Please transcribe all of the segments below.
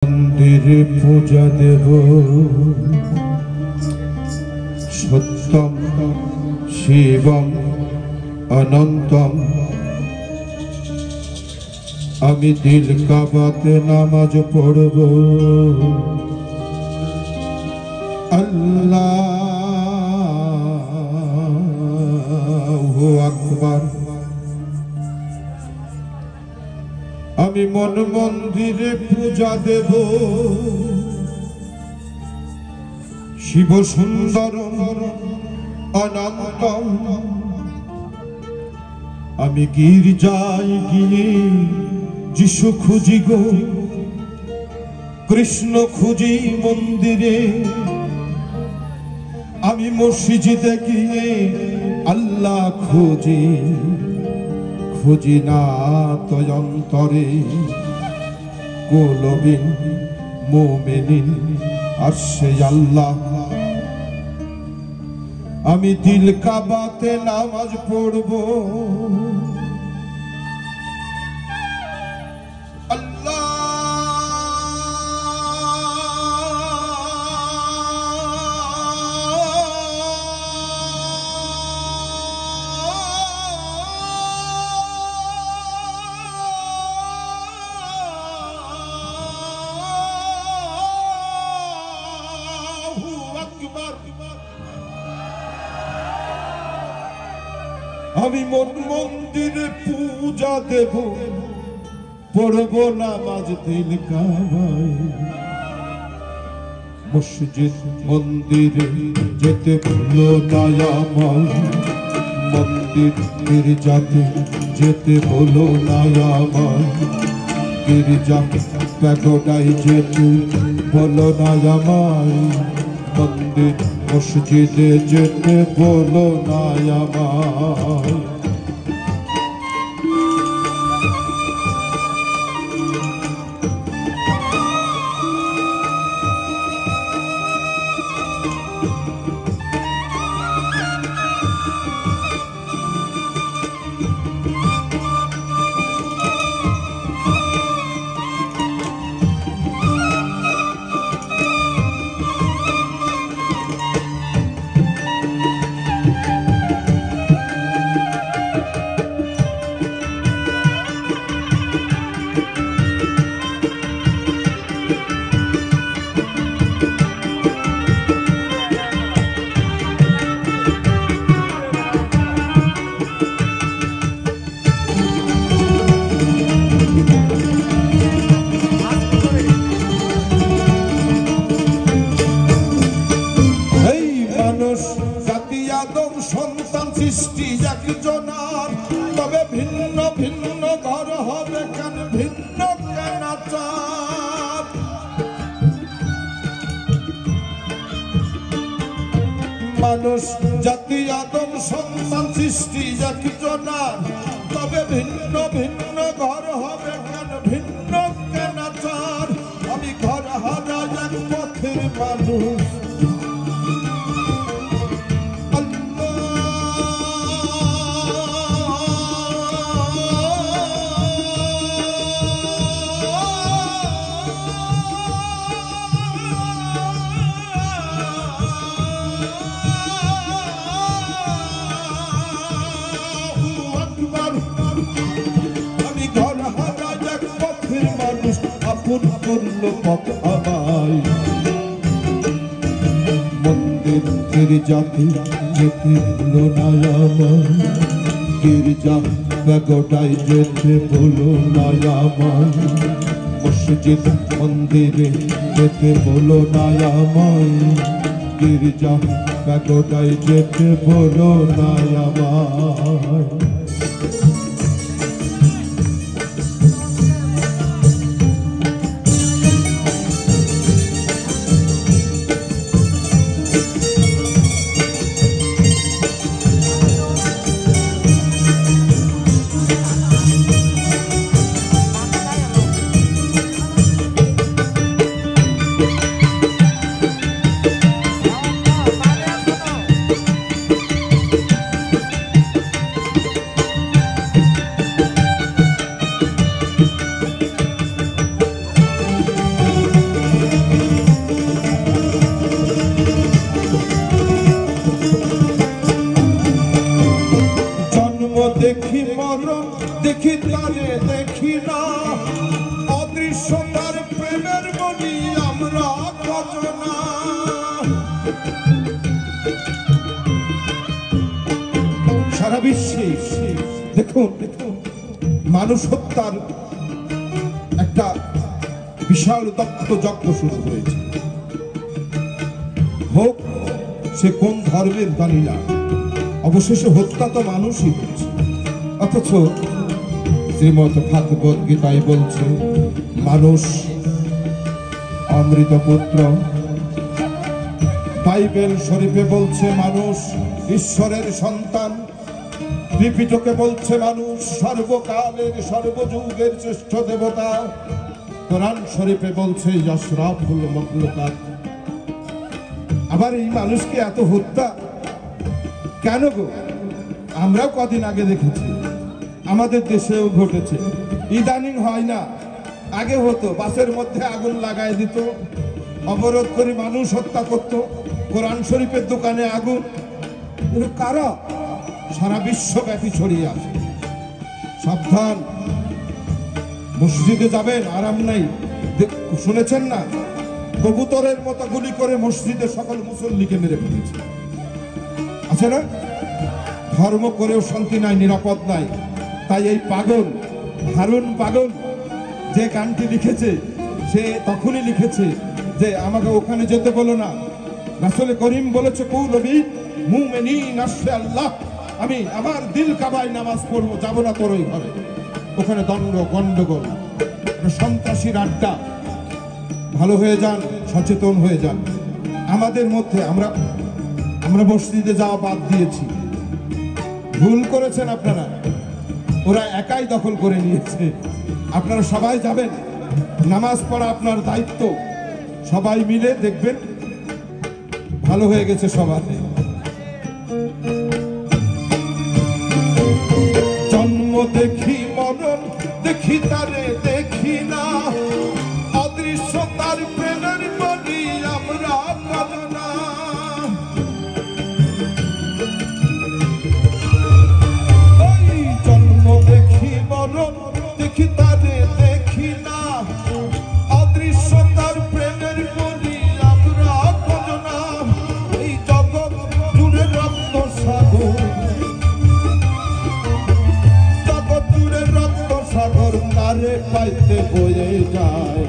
মন্দিরে পূজা দেব সত্যম শিবম অনন্তম। আমি দিল কাবাতে নামাজ পড়ব আল্লাহু আকবার। আমি মন মন্দিরে পূজা দেব শিব সুন্দর অনন্তম। আমি গির্জায় গিয়ে যিশু খুঁজি গো, কৃষ্ণ খুঁজি মন্দিরে। আমি মসজিদে গিয়ে আল্লাহ খুঁজি, খুঁজি না তো অন্তরে। কলবিন মুমিনিন আরশে আল্লাহ। আমি দিল কাবাতে নামাজ পড়ব আমি মন মন্দিরে পূজা দেব, পড়ব নামাজ দিল কাবায়। মসজিদ মন্দিরে যেতে ভুলো না আমায়, মন্দির গির্জাতে যেতে বলো না আমায়। গির্জা প্যাগোডায় যেতে বলো না আমায়, মন্দির মসজিদে যেতে বলো না আমায়। সন্তান সৃষ্টি একজনার, তবে ভিন্ন ভিন্ন ঘর হবে কেন, ভিন্ন কেন চার। মানুষ জাতি আদম সন্তান সৃষ্টি একজনার, তবে ভিন্ন ভিন্ন ঘর হবে কেন, ভিন্ন কেন চার। আমি ঘর হারা এক পথের মানুষ, আপন করল পথ আমায়। মন্দির গির্জাতে যেতে বলো না আমায়, গির্জা প্যাগোডায় যেতে বলো না আমায়। মসজিদ মন্দিরে যেতে বলো না আমায়, গির্জা প্যাগোডায় যেতে বলো না আমায়। দেখুন মানুষ হত্যার একটা বিশাল দক্ষ যজ্ঞ শুরু হয়েছে। হোক সে কোন ধর্মের জানি না, অবশেষে হত্যা তো মানুষই হচ্ছে। অথচ শ্রীমদ ভাগবত গীতায় বলছে মানুষ অমৃত পুত্র, বাইবেল শরীফে বলছে মানুষ ঈশ্বরের সন্তান, ত্রিপিটকে বলছে মানুষ সর্বকালের সর্বযুগের শ্রেষ্ঠ দেবতা, কোরআন শরীফে বলছে আশরাফুল মাখলুকাত। আবার এই মানুষকে এত হত্যা কেন গো? আমরাও কদিন আগে দেখেছি, আমাদের দেশেও ঘটেছে। ইদানিং হয় না, আগে হতো। বাসের মধ্যে আগুন লাগায় দিত, অবরোধ করে মানুষ হত্যা করত। কোরআন শরীফের দোকানে আগুন, কারা? সারা বিশ্বব্যাপী ছড়িয়ে আছে। সাবধান, মসজিদে যাবেন আরাম নাই। শুনেছেন না, কবুতরের মতো গুলি করে মসজিদে সকল মুসল্লিকে মেরে ফেলেছে, আছে না? ধর্ম করেও শান্তি নাই, নিরাপদ নাই। তাই এই পাগল হারুন পাগল যে গানটি লিখেছে, সে তখনই লিখেছে যে আমাকে ওখানে যেতে বলো না। রাসূল করিম বলেছে কুল মুমিনিন আশা আল্লাহ, আমি আমার দিল কাবায় নামাজ পড়বো, যাব না তোর ওই ঘরে। ওখানে দণ্ড গন্ডগোল, সন্ত্রাসীর আড্ডা। ভালো হয়ে যান, সচেতন হয়ে যান। আমাদের মধ্যে আমরা মসজিদে যাওয়া বাদ দিয়েছি। ভুল করেছেন আপনারা, ওরা একাই দখল করে নিয়েছে। আপনারা সবাই যাবেন, নামাজ পড়া আপনার দায়িত্ব। সবাই মিলে দেখবেন ভালো হয়ে গেছে সবার। জন্ম দেখি মরণ দেখি তারে দেখি না, অদৃশ্য তার প্রেমের বলি আমরা কাজনা। ওই জন্ম দেখি মরণ দেখি তারে দেখি না, অদৃশ্য তার প্রেমের বলি আমরা কাজনা। এই জগৎ জুড়ে রক্ত সাগর, জগৎ জুড়ে রক্ত সাগর তারে পাইতে বয়ে যায়।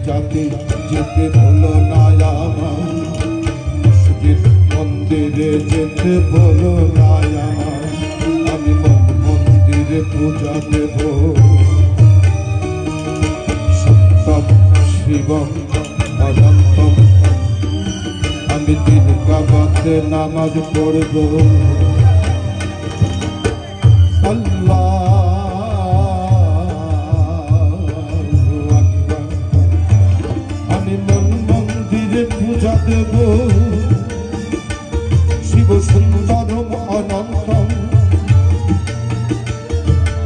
যাতে যেতে বলো না আমার, মসজিদ মন্দিরে যেতে বলো না আমার। আমি মন্দিরে পূজা দেব, সত্যম শিবম অনন্তম। আমি দিন কাবাতে নামাজ পড়ব। আল্লাহ পূজা দেব, শিব সুন্দরম অনন্তম।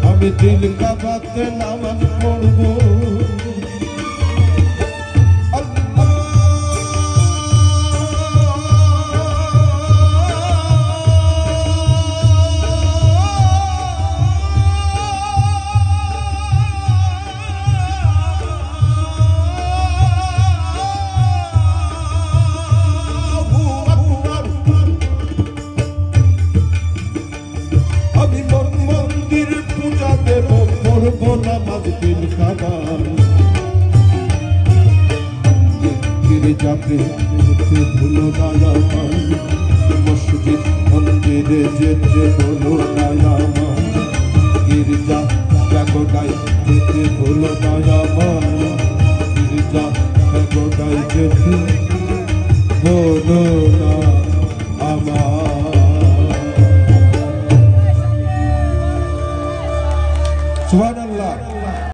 আমি দিল কাবাতে নামাজ পড়ব। যাতে ভুলো না আমার, মসজিদ মন্দিরে যেতে বলো না আমার। গির্জা জাগোটাই যেতে ভুলো না আমার, গির্জা জাগোটাই যেতে বলো না আমার।